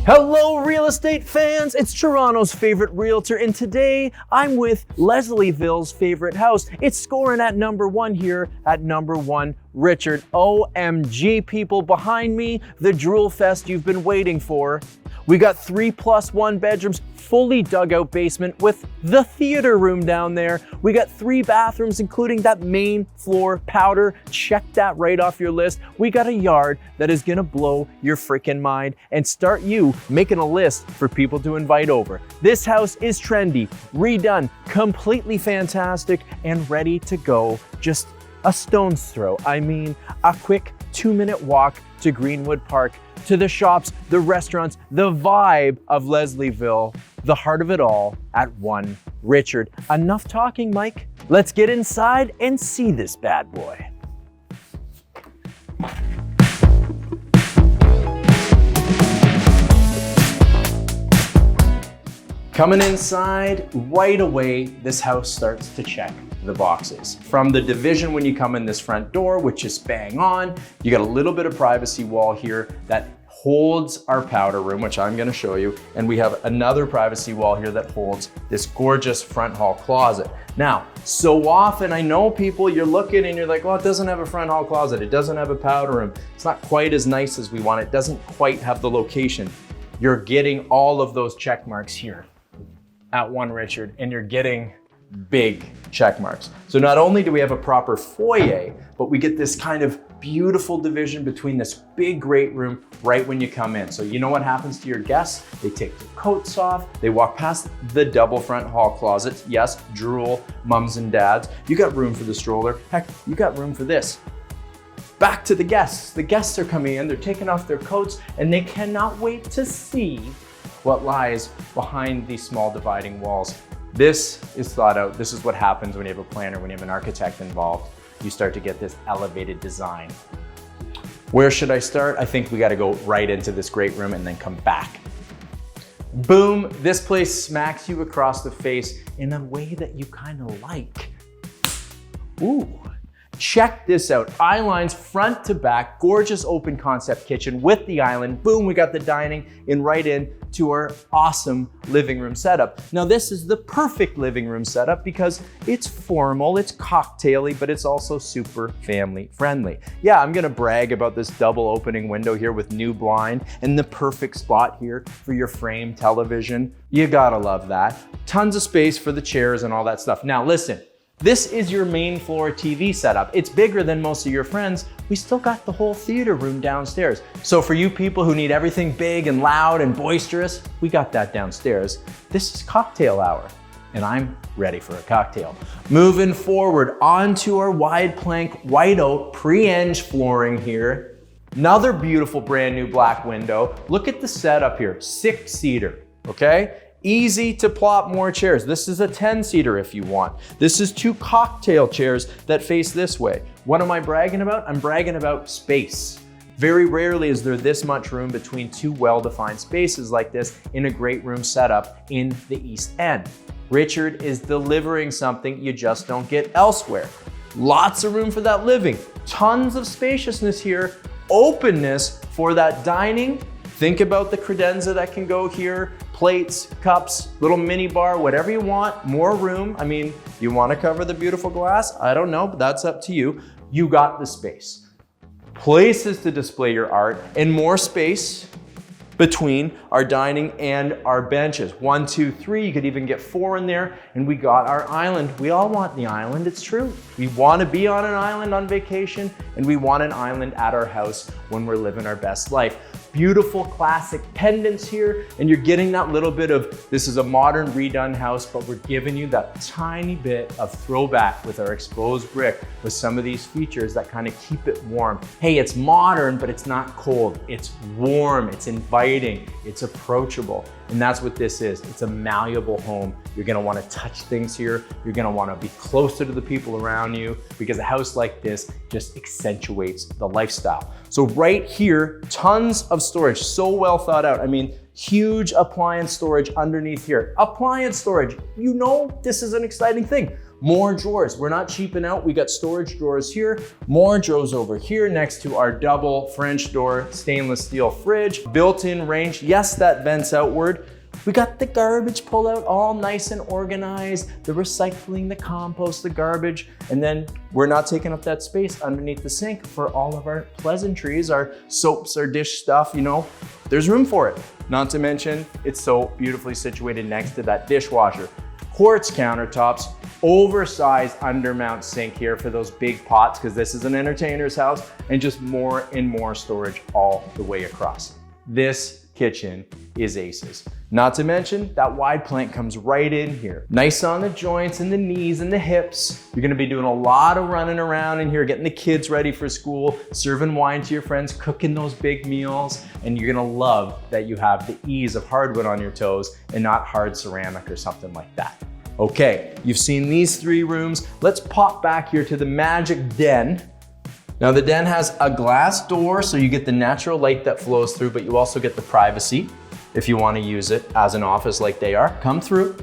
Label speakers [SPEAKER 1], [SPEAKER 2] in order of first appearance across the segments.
[SPEAKER 1] Hello real estate fans, it's Toronto's favorite realtor, and today I'm with Leslieville's favorite house. It's scoring at number 1 here at number 1 Richard. OMG people, behind me, the drool fest you've been waiting for. We got 3+1 bedrooms, fully dug out basement with the theater room down there. We got 3 bathrooms, including that main floor powder. Check that right off your list. We got a yard that is gonna blow your freaking mind and start you making a list for people to invite over. This house is trendy, redone, completely fantastic, and ready to go. Just a stone's throw. I mean, a quick 2-minute walk to Greenwood Park, to the shops, the restaurants, the vibe of Leslieville, the heart of it all at 1 Richard. Enough talking, Mike. Let's get inside and see this bad boy. Coming inside, right away, this house starts to check the boxes. From the division when you come in this front door, which is bang on, you got a little bit of privacy wall here that holds our powder room, which I'm gonna show you. And we have another privacy wall here that holds this gorgeous front hall closet. Now, so often I know people, you're looking and you're like, well, it doesn't have a front hall closet. It doesn't have a powder room. It's not quite as nice as we want. It doesn't quite have the location. You're getting all of those check marks here at 1 Richard, and you're getting big check marks. So not only do we have a proper foyer, but we get this kind of beautiful division between this big great room right when you come in. So you know what happens to your guests? They take their coats off, they walk past the double front hall closets. Yes, drool, mums and dads. You got room for the stroller. Heck, you got room for this. Back to the guests. The guests are coming in, they're taking off their coats, and they cannot wait to see what lies behind these small dividing walls. This is thought out. This is what happens when you have a planner, when you have an architect involved. You start to get this elevated design. Where should I start? I think we gotta go right into this great room and then come back. Boom, this place smacks you across the face in a way that you kind of like. Ooh. Check this out, eye lines front to back, gorgeous open concept kitchen with the island. Boom, we got the dining and right in to our awesome living room setup. Now this is the perfect living room setup because it's formal, it's cocktaily, but it's also super family friendly. Yeah, I'm gonna brag about this double opening window here with new blind and the perfect spot here for your frame television. You gotta love that. Tons of space for the chairs and all that stuff. Now listen, this is your main floor TV setup. It's bigger than most of your friends. We still got the whole theater room downstairs. So for you people who need everything big and loud and boisterous, we got that downstairs. This is cocktail hour, and I'm ready for a cocktail. Moving forward onto our wide plank white oak pre-eng flooring here. Another beautiful brand new black window. Look at the setup here, 6-seater, okay? Easy to plop more chairs. This is a 10-seater if you want. This is 2 cocktail chairs that face this way. What am I bragging about? I'm bragging about space. Very rarely is there this much room between 2 well-defined spaces like this in a great room setup in the East End. Richard is delivering something you just don't get elsewhere. Lots of room for that living. Tons of spaciousness here. Openness for that dining. Think about the credenza that can go here. Plates, cups, little mini bar, whatever you want, more room. I mean, you want to cover the beautiful glass? I don't know, but that's up to you. You got the space. Places to display your art and more space between our dining and our benches. 1, 2, 3, you could even get 4 in there, and we got our island. We all want the island, it's true. We want to be on an island on vacation, and we want an island at our house when we're living our best life. Beautiful classic pendants here, and you're getting that little bit of, this is a modern redone house, but we're giving you that tiny bit of throwback with our exposed brick with some of these features that kind of keep it warm. Hey, it's modern, but it's not cold. It's warm, it's inviting, it's approachable. And that's what this is. It's a malleable home. You're gonna wanna touch things here. You're gonna wanna be closer to the people around you because a house like this just accentuates the lifestyle. So right here, tons of storage, so well thought out. I mean, huge appliance storage underneath here. Appliance storage, you know this is an exciting thing. More drawers. We're not cheaping out. We got storage drawers here, more drawers over here next to our double French door stainless steel fridge, built-in range. Yes, that vents outward. We got the garbage pulled out all nice and organized, the recycling, the compost, the garbage, and then we're not taking up that space underneath the sink for all of our pleasantries, our soaps, our dish stuff, you know, there's room for it. Not to mention, it's so beautifully situated next to that dishwasher. Quartz countertops, oversized undermount sink here for those big pots, because this is an entertainer's house, and just more and more storage all the way across. This kitchen is aces. Not to mention that wide plank comes right in here. Nice on the joints and the knees and the hips. You're gonna be doing a lot of running around in here, getting the kids ready for school, serving wine to your friends, cooking those big meals, and you're gonna love that you have the ease of hardwood on your toes and not hard ceramic or something like that. Okay, you've seen these 3 rooms. Let's pop back here to the magic den. Now the den has a glass door, so you get the natural light that flows through, but you also get the privacy if you want to use it as an office like they are. Come through.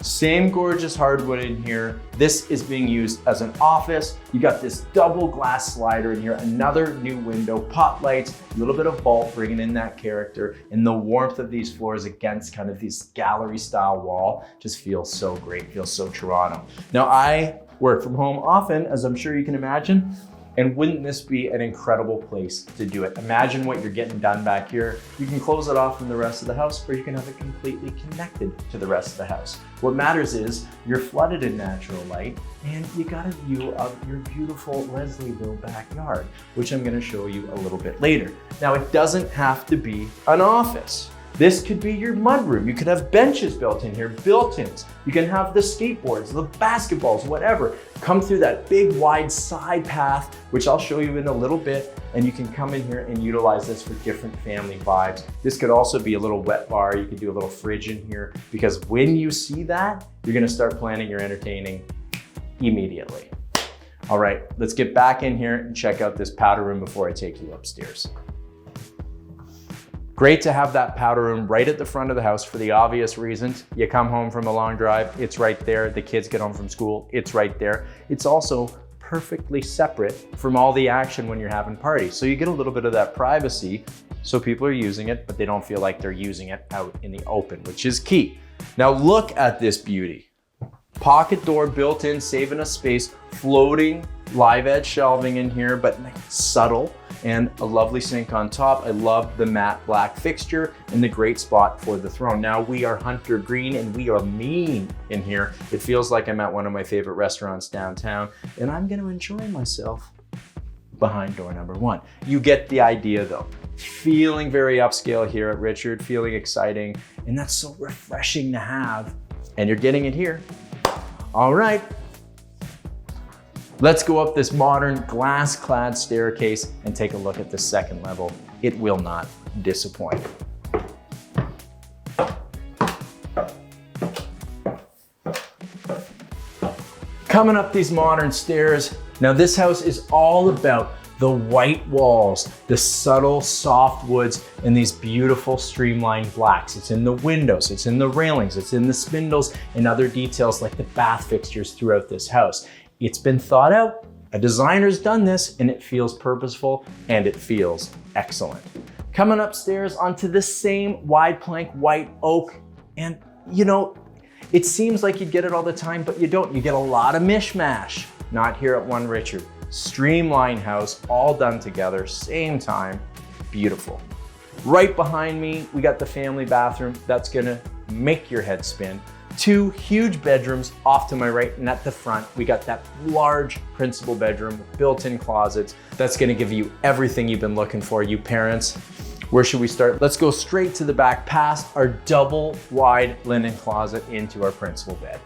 [SPEAKER 1] Same gorgeous hardwood in here. This is being used as an office. You got this double glass slider in here, another new window, pot lights, a little bit of vault bringing in that character, and the warmth of these floors against kind of this gallery style wall just feels so great, feels so Toronto. Now I work from home often, as I'm sure you can imagine. And wouldn't this be an incredible place to do it? Imagine what you're getting done back here. You can close it off from the rest of the house, or you can have it completely connected to the rest of the house. What matters is you're flooded in natural light and you got a view of your beautiful Leslieville backyard, which I'm gonna show you a little bit later. Now, it doesn't have to be an office. This could be your mudroom. You could have benches built in here, built-ins. You can have the skateboards, the basketballs, whatever. Come through that big wide side path, which I'll show you in a little bit, and you can come in here and utilize this for different family vibes. This could also be a little wet bar. You could do a little fridge in here, because when you see that, you're gonna start planning your entertaining immediately. All right, let's get back in here and check out this powder room before I take you upstairs. Great to have that powder room right at the front of the house for the obvious reasons. You come home from a long drive, it's right there. The kids get home from school, it's right there. It's also perfectly separate from all the action when you're having parties. So you get a little bit of that privacy, so people are using it, but they don't feel like they're using it out in the open, which is key. Now look at this beauty. Pocket door built in, saving us space, floating live edge shelving in here, but subtle, and a lovely sink on top. I love the matte black fixture and the great spot for the throne. Now we are hunter green and we are mean in here. It feels like I'm at one of my favorite restaurants downtown, and I'm gonna enjoy myself behind door number 1. You get the idea though. Feeling very upscale here at Richard, feeling exciting, and that's so refreshing to have, and you're getting it here. All right. Let's go up this modern glass-clad staircase and take a look at the second level. It will not disappoint. Coming up these modern stairs. Now this house is all about the white walls, the subtle soft woods, and these beautiful streamlined blacks. It's in the windows, it's in the railings, it's in the spindles, and other details like the bath fixtures throughout this house. It's been thought out, a designer's done this, and it feels purposeful and it feels excellent. Coming upstairs onto the same wide plank white oak, and you know, it seems like you'd get it all the time, but you don't. You get a lot of mishmash. Not here at One Richard. Streamlined house, all done together, same time, beautiful. Right behind me, we got the family bathroom. That's gonna make your head spin. 2 huge bedrooms off to my right, and at the front, we got that large principal bedroom with built-in closets. That's gonna give you everything you've been looking for, you parents. Where should we start? Let's go straight to the back, past our double wide linen closet into our principal bed.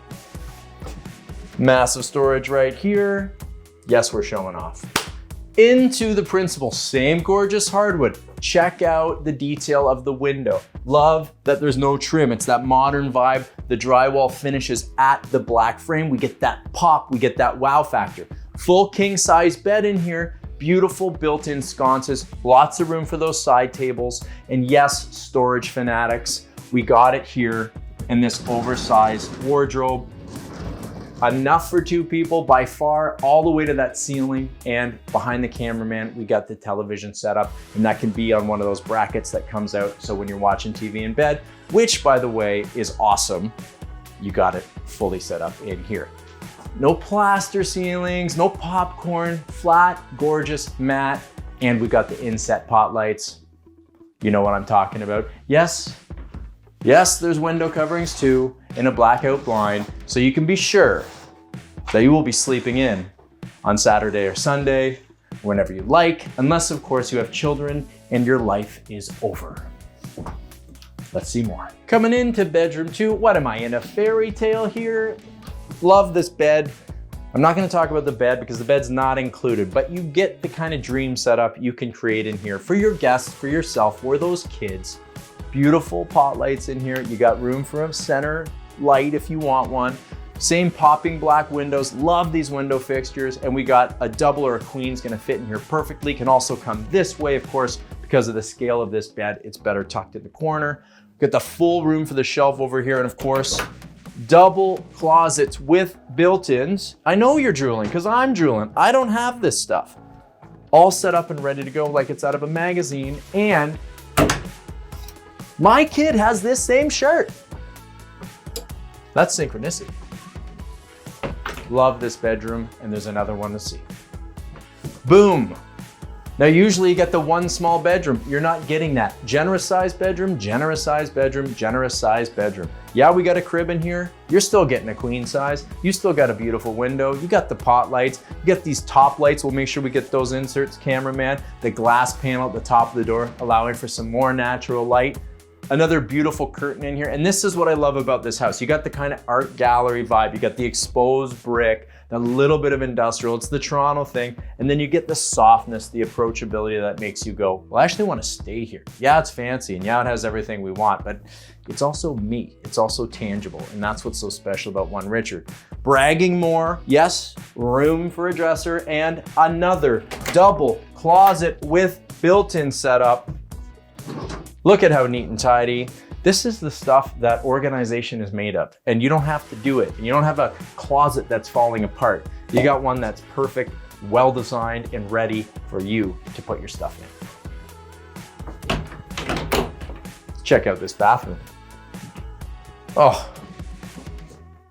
[SPEAKER 1] Massive storage right here. Yes, we're showing off. Into the principal, same gorgeous hardwood. Check out the detail of the window. Love that there's no trim. It's that modern vibe. The drywall finishes at the black frame. We get that pop, we get that wow factor. Full king size bed in here. Beautiful built-in sconces, lots of room for those side tables. And yes, storage fanatics, we got it here in this oversized wardrobe. enough for 2 people by far, all the way to that ceiling. And behind the cameraman, we got the television set up, and that can be on one of those brackets that comes out. So when you're watching TV in bed, which by the way is awesome, you got it fully set up in here. No plaster ceilings, no popcorn, flat, gorgeous, matte, and we got the inset pot lights. You know what I'm talking about. Yes, there's window coverings too, and a blackout blind, so you can be sure that you will be sleeping in on Saturday or Sunday, whenever you like, unless of course you have children and your life is over. Let's see more. Coming into bedroom 2, what am I, in a fairy tale here? Love this bed. I'm not gonna talk about the bed because the bed's not included, but you get the kind of dream setup you can create in here for your guests, for yourself, for those kids. Beautiful pot lights in here. You got room for a center light if you want one. Same popping black windows. Love these window fixtures. And we got a double or a queen's gonna fit in here perfectly. Can also come this way, of course, because of the scale of this bed, it's better tucked in the corner. Got the full room for the shelf over here. And of course, double closets with built-ins. I know you're drooling because I'm drooling. I don't have this stuff. All set up and ready to go like it's out of a magazine. And my kid has this same shirt. That's synchronicity. Love this bedroom, and there's another one to see. Boom. Now usually you get the one small bedroom. You're not getting that. Generous size bedroom, generous size bedroom, generous size bedroom. Yeah, we got a crib in here. You're still getting a queen size. You still got a beautiful window. You got the pot lights. You get these top lights. We'll make sure we get those inserts, cameraman. The glass panel at the top of the door, allowing for some more natural light. Another beautiful curtain in here. And this is what I love about this house. You got the kind of art gallery vibe. You got the exposed brick, a little bit of industrial. It's the Toronto thing. And then you get the softness, the approachability that makes you go, well, I actually want to stay here. Yeah, it's fancy and yeah, it has everything we want, but it's also me. It's also tangible. And that's what's so special about One Richard. Bragging more, yes, room for a dresser and another double closet with built-in setup. Look at how neat and tidy. This is the stuff that organization is made of, and you don't have to do it. You don't have a closet that's falling apart. You got one that's perfect, well-designed, and ready for you to put your stuff in. Check out this bathroom. Oh,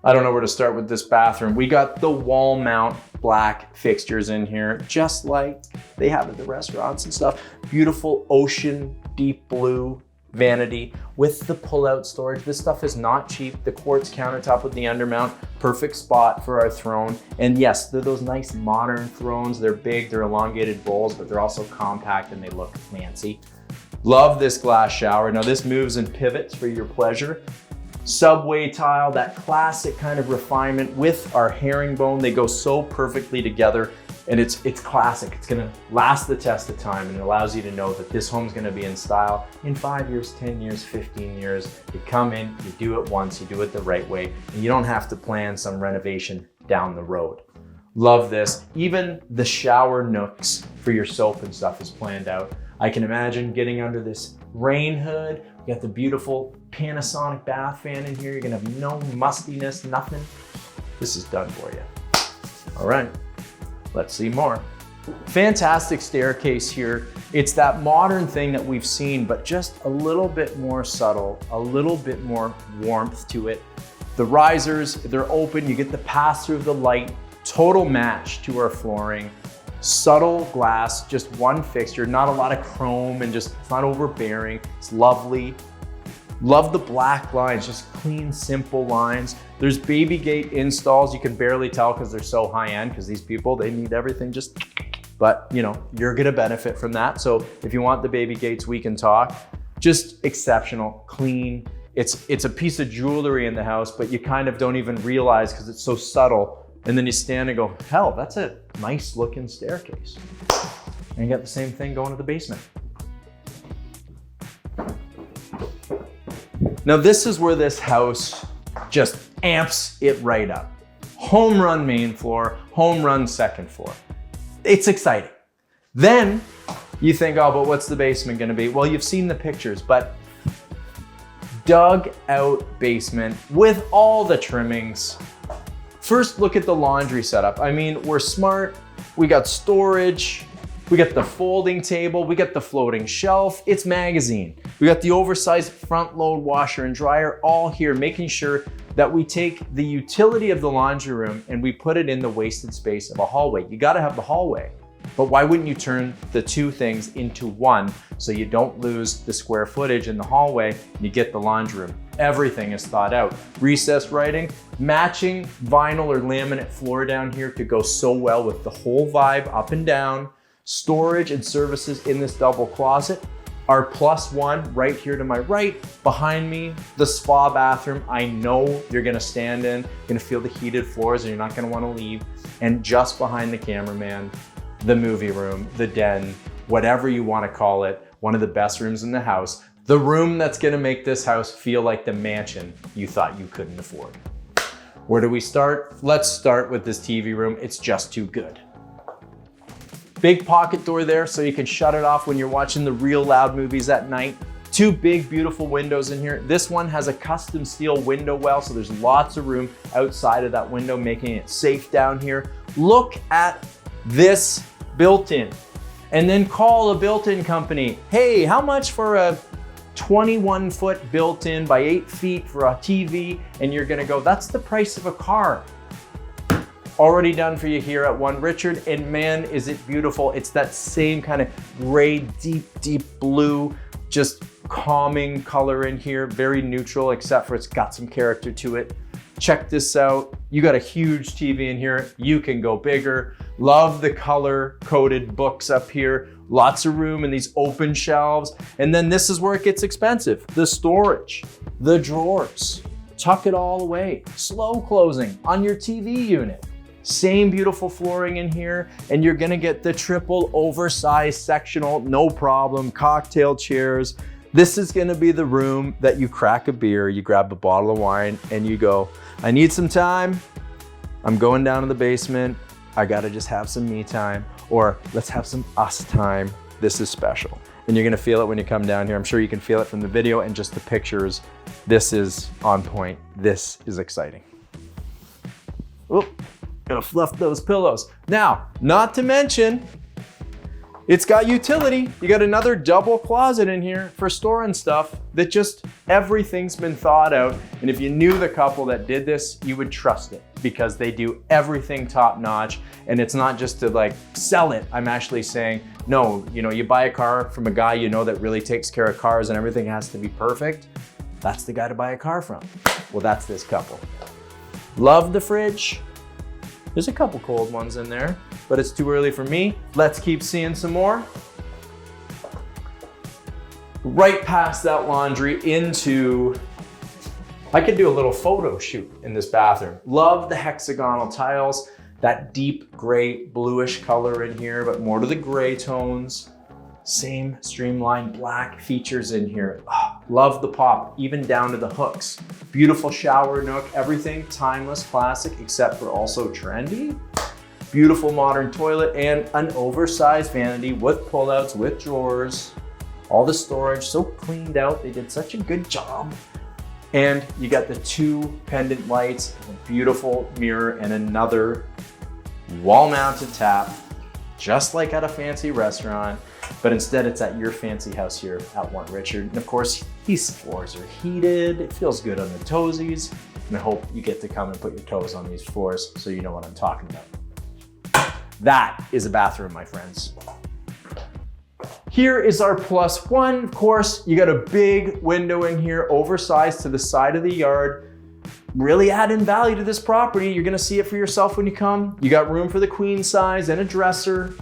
[SPEAKER 1] I don't know where to start with this bathroom. We got the wall mount black fixtures in here, just like they have at the restaurants and stuff. Beautiful ocean, deep blue vanity with the pull-out storage. This stuff is not cheap. The quartz countertop with the undermount, perfect spot for our throne. And yes, they're those nice modern thrones. They're big, they're elongated bowls, but they're also compact and they look fancy. Love this glass shower. Now this moves and pivots for your pleasure. Subway tile, that classic kind of refinement with our herringbone. They go so perfectly together. And it's classic. It's gonna last the test of time, and it allows you to know that this home's gonna be in style in 5 years, 10 years, 15 years. You come in, you do it once, you do it the right way, and you don't have to plan some renovation down the road. Love this. Even the shower nooks for your soap and stuff is planned out. I can imagine getting under this rain hood. You got the beautiful Panasonic bath fan in here. You're gonna have no mustiness, nothing. This is done for you. All right. Let's see more. Fantastic staircase here. It's that modern thing that we've seen, but just a little bit more subtle, a little bit more warmth to it. The risers, they're open. You get the pass through of the light, total match to our flooring. Subtle glass, just one fixture, not a lot of chrome and just, it's not overbearing. It's lovely. Love the black lines, just clean, simple lines. There's baby gate installs. You can barely tell because they're so high end, because these people, they need everything just, but you know, you're gonna benefit from that. So if you want the baby gates, we can talk. Just exceptional, clean. It's a piece of jewelry in the house, but you kind of don't even realize because it's so subtle. And then you stand and go, hell, that's a nice looking staircase. And you got the same thing going to the basement. Now this is where this house just amps it right up. Home run main floor, home run second floor. It's exciting. Then you think, oh, but what's the basement gonna be? Well, you've seen the pictures, but dug out basement with all the trimmings. First, look at the laundry setup. I mean, we're smart. We got storage. We got the folding table. We got the floating shelf. It's magazine. We got the oversized front load washer and dryer all here, making sure that we take the utility of the laundry room and we put it in the wasted space of a hallway. You gotta have the hallway. But why wouldn't you turn the two things into one so you don't lose the square footage in the hallway and you get the laundry room? Everything is thought out. Recessed writing, matching vinyl or laminate floor down here to go so well with the whole vibe up and down. Storage and services in this double closet. Our +1 right here to my right, behind me, the spa bathroom. I know you're gonna stand in, you're gonna feel the heated floors and you're not gonna wanna leave. And just behind the cameraman, the movie room, the den, whatever you wanna call it, one of the best rooms in the house. The room that's gonna make this house feel like the mansion you thought you couldn't afford. Where do we start? Let's start with this TV room. It's just too good. Big pocket door there so you can shut it off when you're watching the real loud movies at night. Two big, beautiful windows in here. This one has a custom steel window well, so there's lots of room outside of that window, making it safe down here. Look at this built-in, and then call a built-in company. Hey, how much for a 21-foot built-in by 8 feet for a TV? And you're gonna go, that's the price of a car. Already done for you here at One Richard, and man, is it beautiful. It's that same kind of gray, deep blue, just calming color in here, very neutral, except for it's got some character to it. Check this out. You got a huge TV in here. You can go bigger. Love the color-coded books up here. Lots of room in these open shelves. And then this is where it gets expensive. The storage, the drawers. Tuck it all away. Slow closing on your TV unit. Same beautiful flooring in here, and you're gonna get the triple oversized sectional, no problem, cocktail chairs. This is gonna be the room that you crack a beer, you grab a bottle of wine, and you go, I need some time. I'm going down to the basement. I gotta just have some me time, or let's have some us time. This is special. And you're gonna feel it when you come down here. I'm sure you can feel it from the video and just the pictures. This is on point. This is exciting. Oop. Gonna fluff those pillows. Now, not to mention, it's got utility. You got another double closet in here for storing stuff that just, everything's been thought out. And if you knew the couple that did this, you would trust it because they do everything top notch. And it's not just to like sell it. I'm actually saying, no, you know, you buy a car from a guy you know that really takes care of cars and everything has to be perfect. That's the guy to buy a car from. Well, that's this couple. Love the fridge. There's a couple cold ones in there, but it's too early for me. Let's keep seeing some more. Right past that laundry into, I could do a little photo shoot in this bathroom. Love the hexagonal tiles, that deep gray bluish color in here, but more to the gray tones. Same streamlined black features in here. Oh, love the pop, even down to the hooks. Beautiful shower nook, everything timeless, classic, except for also trendy. Beautiful modern toilet and an oversized vanity with pullouts, with drawers. All the storage so cleaned out. They did such a good job. And you got the two pendant lights, a beautiful mirror, and another wall-mounted tap, just like at a fancy restaurant. But instead it's at your fancy house here at One Richard. And of course, these floors are heated. It feels good on the toesies. And I hope you get to come and put your toes on these floors so you know what I'm talking about. That is a bathroom, my friends. Here is our +1. Of course, you got a big window in here, oversized to the side of the yard. Really adding value to this property. You're gonna see it for yourself when you come. You got room for the queen size and a dresser.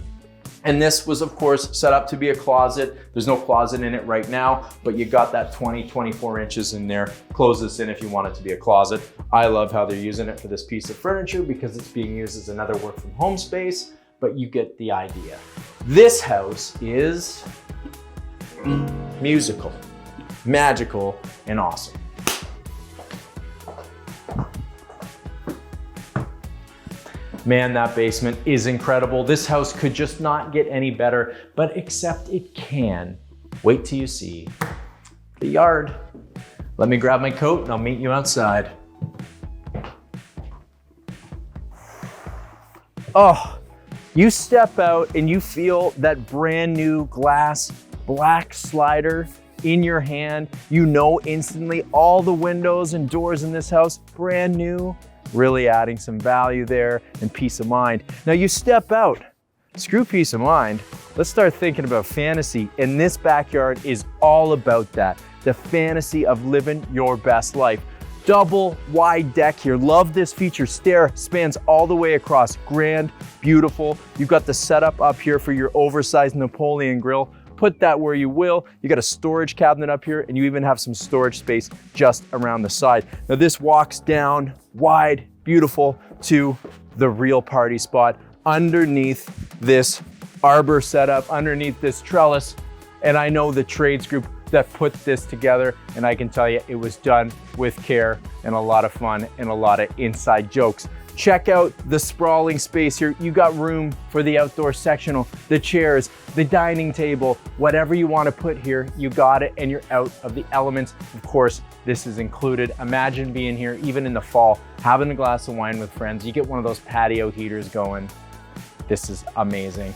[SPEAKER 1] And this was, of course, set up to be a closet. There's no closet in it right now, but you got that 24 inches in there. Close this in if you want it to be a closet. I love how they're using it for this piece of furniture because it's being used as another work from home space, but you get the idea. This house is musical, magical, and awesome. Man, that basement is incredible. This house could just not get any better, but except it can. Wait till you see the yard. Let me grab my coat and I'll meet you outside. Oh, you step out and you feel that brand new glass black slider in your hand. You know instantly all the windows and doors in this house, brand new, really adding some value there and peace of mind. Now you step out, screw peace of mind, let's start thinking about fantasy. And this backyard is all about that, the fantasy of living your best life. Double wide deck here. Love this feature. Stair spans all the way across. Grand, beautiful. You've got the setup up here for your oversized Napoleon grill. Put that where you will. You got a storage cabinet up here, and you even have some storage space just around the side. Now this walks down wide, beautiful, to the real party spot underneath this arbor setup, underneath this trellis. And I know the trades group that put this together, and I can tell you it was done with care and a lot of fun and a lot of inside jokes. Check out the sprawling space here. You got room for the outdoor sectional, the chairs, the dining table, whatever you want to put here, you got it, and you're out of the elements. Of course, this is included. Imagine being here even in the fall, having a glass of wine with friends. You get one of those patio heaters going. This is amazing.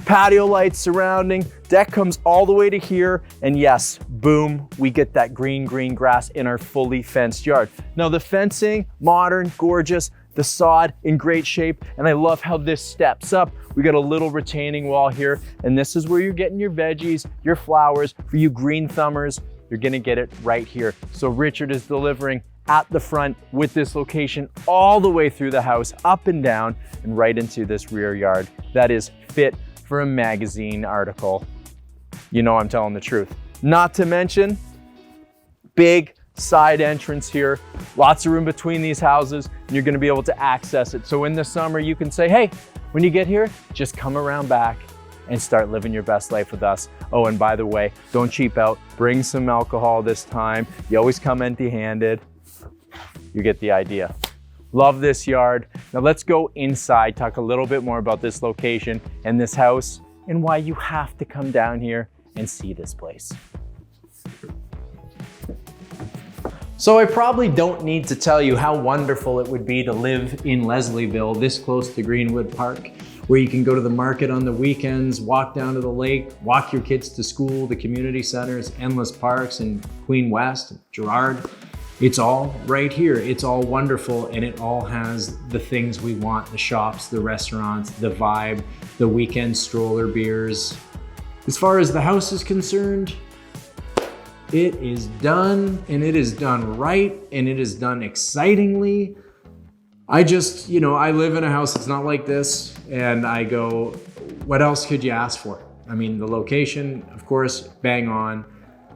[SPEAKER 1] Patio lights surrounding, deck comes all the way to here, and yes, boom, we get that green grass in our fully fenced yard. Now the fencing, modern, gorgeous, the sod in great shape, and I love how this steps up. We got a little retaining wall here, and this is where you're getting your veggies, your flowers. For you green thumbers, you're gonna get it right here. So Richard is delivering at the front with this location all the way through the house, up and down, and right into this rear yard. That is fit for a magazine article. You know I'm telling the truth. Not to mention, big side entrance here, lots of room between these houses, and you're gonna be able to access it. So in the summer, you can say, hey, when you get here, just come around back and start living your best life with us. Oh, and by the way, don't cheap out, bring some alcohol this time. You always come empty-handed. You get the idea. Love this yard. Now let's go inside, talk a little bit more about this location and this house and why you have to come down here and see this place. So I probably don't need to tell you how wonderful it would be to live in Leslieville, this close to Greenwood Park, where you can go to the market on the weekends, walk down to the lake, walk your kids to school, the community centers, endless parks in Queen West, Girard. It's all right here. It's all wonderful, and it all has the things we want, the shops, the restaurants, the vibe, the weekend stroller beers. As far as the house is concerned, it is done, and it is done right, and it is done excitingly. I just, I live in a house that's not like this, and I go, what else could you ask for? I mean, the location, of course, bang on.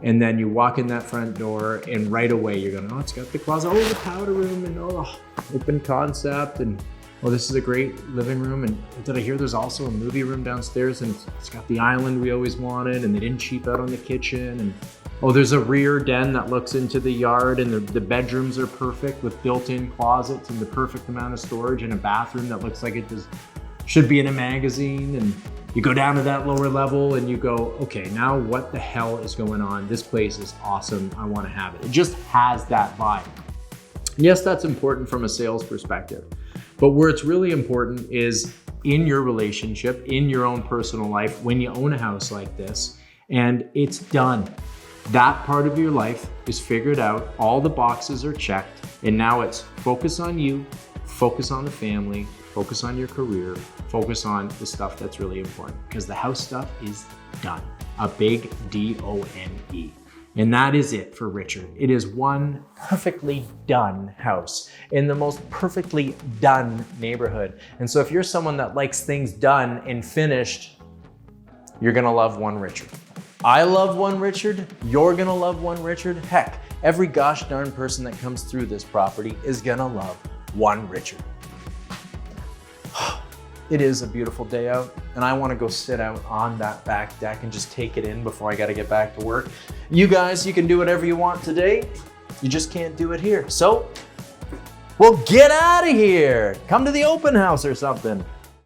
[SPEAKER 1] And then you walk in that front door, and right away you're going, oh, it's got the closet, oh, the powder room, and oh, open concept, and oh, this is a great living room. And did I hear there's also a movie room downstairs, and it's got the island we always wanted, and they didn't cheap out on the kitchen. And oh, there's a rear den that looks into the yard, and the bedrooms are perfect with built-in closets and the perfect amount of storage, and a bathroom that looks like it just should be in a magazine. And you go down to that lower level and you go, okay, now what the hell is going on? This place is awesome. I want to have it. It just has that vibe. Yes, that's important from a sales perspective, but where it's really important is in your relationship, in your own personal life, when you own a house like this and it's done. That part of your life is figured out. All the boxes are checked. And now it's focus on you, focus on the family, focus on your career, focus on the stuff that's really important, because the house stuff is done. A big D-O-N-E. And that is it for Richard. It is one perfectly done house in the most perfectly done neighborhood. And so if you're someone that likes things done and finished, you're gonna love One Richard. I love One Richard, you're gonna love One Richard. Heck, every gosh darn person that comes through this property is gonna love One Richard. It is a beautiful day out, and I want to go sit out on that back deck and just take it in before I got to get back to work. You guys, you can do whatever you want today. You just can't do it here. So, well, get out of here. Come to the open house or something.